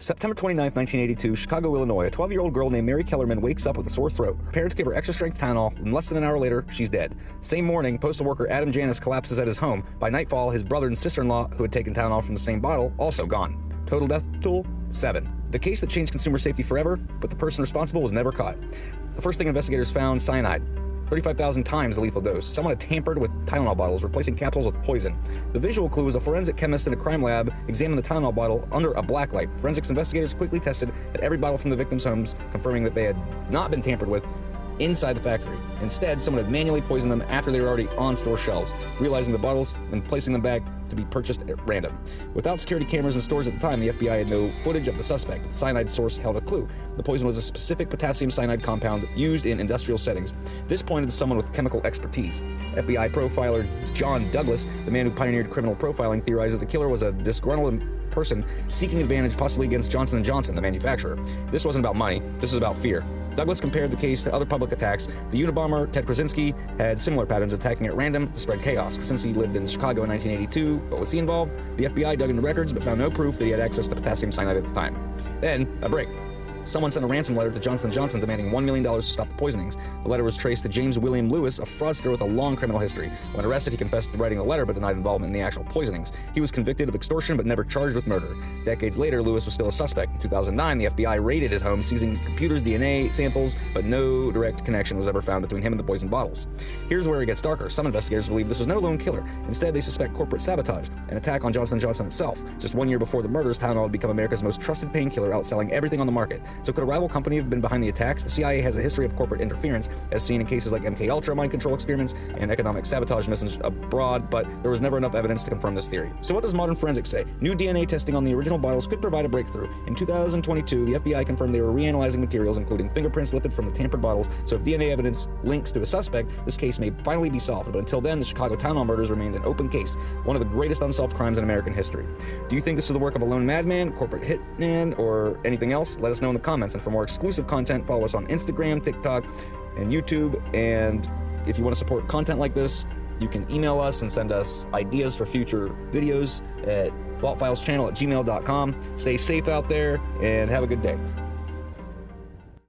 September 29, 1982, Chicago, Illinois. A 12-year-old girl named Mary Kellerman wakes up with a sore throat. Her parents give her extra-strength Tylenol, and less than an hour later, she's dead. Same morning, postal worker Adam Janis collapses at his home. By nightfall, his brother and sister-in-law, who had taken Tylenol from the same bottle, also gone. Total death toll, 7. The case that changed consumer safety forever, but the person responsible was never caught. The first thing investigators found, cyanide. 35,000 times the lethal dose. Someone had tampered with Tylenol bottles, replacing capsules with poison. The visual clue was a forensic chemist in a crime lab examined the Tylenol bottle under a black light. Forensics investigators quickly tested at every bottle from the victims' homes, confirming that they had not been tampered with inside the factory. Instead, someone had manually poisoned them after they were already on store shelves, realizing the bottles and placing them back to be purchased at random. Without security cameras in stores at the time, the FBI had no footage of the suspect. The cyanide source held a clue. The poison was a specific potassium cyanide compound used in industrial settings. This pointed to someone with chemical expertise. FBI profiler John Douglas, the man who pioneered criminal profiling, theorized that the killer was a disgruntled person seeking advantage possibly against Johnson & Johnson, the manufacturer. This wasn't about money. This was about fear. Douglas compared the case to other public attacks. The Unabomber, Ted Krasinski, had similar patterns, attacking at random to spread chaos. Krasinski lived in Chicago in 1982, but was he involved? The FBI dug into records, but found no proof that he had access to potassium cyanide at the time. Then, a break. Someone sent a ransom letter to Johnson & Johnson demanding $1 million to stop the poisonings. The letter was traced to James William Lewis, a fraudster with a long criminal history. When arrested, he confessed to writing the letter but denied involvement in the actual poisonings. He was convicted of extortion but never charged with murder. Decades later, Lewis was still a suspect. In 2009, the FBI raided his home, seizing computers, DNA samples, but no direct connection was ever found between him and the poisoned bottles. Here's where it gets darker. Some investigators believe this was no lone killer. Instead, they suspect corporate sabotage, an attack on Johnson & Johnson itself. Just 1 year before the murders, Tylenol had become America's most trusted painkiller, outselling everything on the market. So could a rival company have been behind the attacks? The CIA has a history of corporate interference, as seen in cases like MKUltra mind control experiments and economic sabotage missions abroad, but there was never enough evidence to confirm this theory. So what does modern forensics say? New DNA testing on the original bottles could provide a breakthrough. In 2022, the FBI confirmed they were reanalyzing materials, including fingerprints lifted from the tampered bottles, so if DNA evidence links to a suspect, this case may finally be solved. But until then, the Chicago Tylenol murders remains an open case, one of the greatest unsolved crimes in American history. Do you think this is the work of a lone madman, corporate hitman, or anything else? Let us know in the comments, and for more exclusive content, follow us on Instagram, TikTok, and YouTube. And if you want to support content like this, you can email us and send us ideas for future videos at TheVaultFiles channel at gmail.com. Stay safe out there and have a good day.